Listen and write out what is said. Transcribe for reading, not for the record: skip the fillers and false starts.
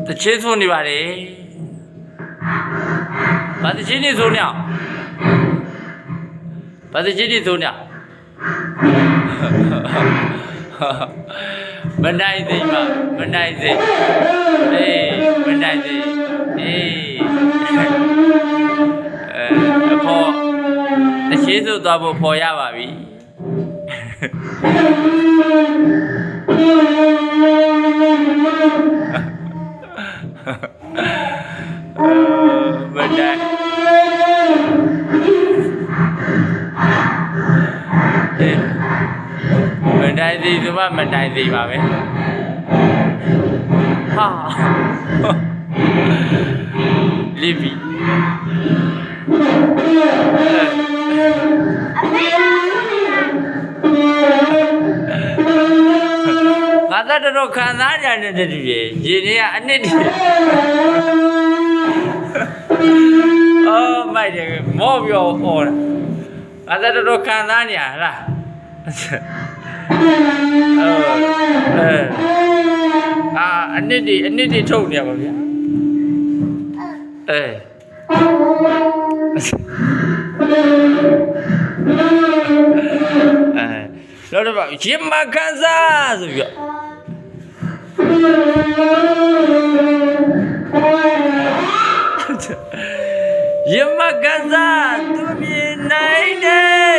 တချင်းဆိုနေပါလေဘာတချင်းနေဆိုနေဘာတချင်းနေဆိုနေမနိုင်သေးပါမနိုင်သေးအေးမနိုင်သေးအေးအဖော်တချင်းဆိုသွားဖို့ဖော်ရပါပြီမနိုင်မနိုင်သေးသူမနိုင်သေးပါပဲဟာလီဘီငါတော့ခံစားကြတဲ့တူကြီးရေနေကအနှစ်တည်းအော်မိုက်တယ်မောပြောဟောတာငါတော့ခံစားနေရလားအနှစ်တည်းထုတ်နေရပါဗျာလောတော့ရေမခံစားဆိုပြီးရေမခံစားသူမြင်နိုင်တယ်